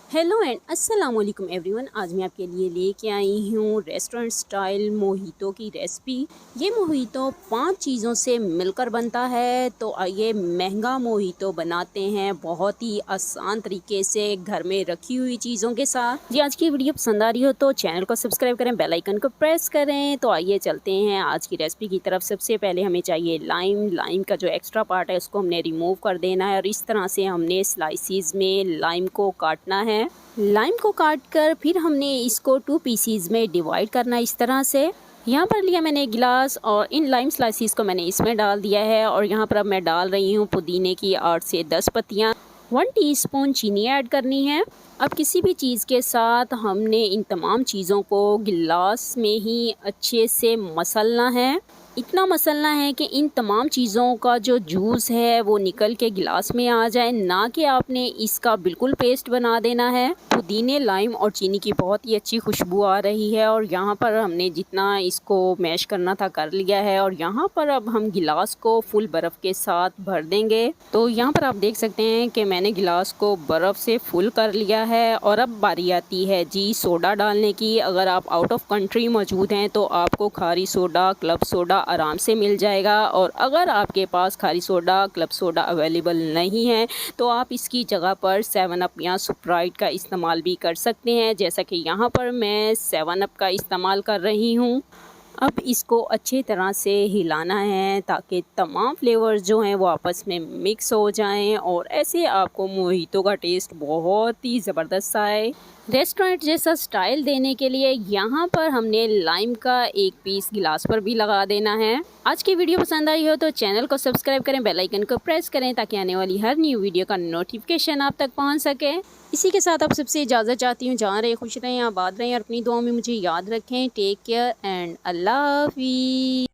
Hello and अस्सलाम वालेकुम everyone. आज मैं आपके लिए लेके आई हूँ रेस्टोरेंट स्टाइल मोहितो की रेसिपी। ये मोहितो 5 चीज़ों से मिलकर बनता है। तो आइए महंगा मोहितो बनाते हैं बहुत ही आसान तरीके से घर में रखी हुई चीज़ों के साथ। जी आज की वीडियो पसंद आ रही हो तो चैनल को सब्सक्राइब करें, बेल आइकन को प्रेस करें। तो आइए चलते हैं आज की रेसिपी की तरफ। सबसे पहले हमें चाहिए लाइम का जो एक्स्ट्रा पार्ट है उसको हमने रिमूव कर देना है और इस तरह से हमने स्लाइसिस में लाइम को काटना है। लाइम को काट कर फिर हमने इसको 2 पीसीज में डिवाइड करना है इस तरह से। यहाँ पर लिया मैंने गिलास और इन लाइम स्लाइसिस को मैंने इसमें डाल दिया है और यहाँ पर अब मैं डाल रही हूँ पुदीने की 8 से 10 पत्तियाँ। 1 टीस्पून चीनी ऐड करनी है। अब किसी भी चीज़ के साथ हमने इन तमाम चीज़ों को गिलास में ही अच्छे से मसलना है। इतना मसलना है कि इन तमाम चीज़ों का जो जूस है वो निकल के गिलास में आ जाए, ना कि आपने इसका बिल्कुल पेस्ट बना देना है। पुदीने, लाइम और चीनी की बहुत ही अच्छी खुशबू आ रही है और यहाँ पर हमने जितना इसको मैश करना था कर लिया है और यहाँ पर अब हम गिलास को फुल बर्फ़ के साथ भर देंगे। तो यहाँ पर आप देख सकते हैं कि मैंने गिलास को बर्फ़ से फुल कर लिया है और अब बारी आती है जी सोडा डालने की। अगर आप आउट ऑफ कंट्री मौजूद हैं तो आपको खारी सोडा, क्लब सोडा आराम से मिल जाएगा और अगर आपके पास खारी सोडा, क्लब सोडा अवेलेबल नहीं है तो आप इसकी जगह पर 7 अप या स्प्राइट का इस्तेमाल भी कर सकते हैं, जैसा कि यहाँ पर मैं 7 अप का इस्तेमाल कर रही हूँ। अब इसको अच्छी तरह से हिलाना है ताकि तमाम फ्लेवर्स जो हैं वो आपस में मिक्स हो जाएं और ऐसे आपको मोहितो का टेस्ट बहुत ही ज़बरदस्त आए। रेस्टोरेंट जैसा स्टाइल देने के लिए यहाँ पर हमने लाइम का एक पीस गिलास पर भी लगा देना है। आज की वीडियो पसंद आई हो तो चैनल को सब्सक्राइब करें, बेल आइकन को प्रेस करें ताकि आने वाली हर न्यू वीडियो का नोटिफिकेशन आप तक पहुँच सके। इसी के साथ आप सबसे इजाज़त चाहती हूँ। जहाँ रहे खुश रहें, आबाद रहें और अपनी दुआओं में मुझे याद रखें। टेक केयर एंड अल्लाह हाफिज़।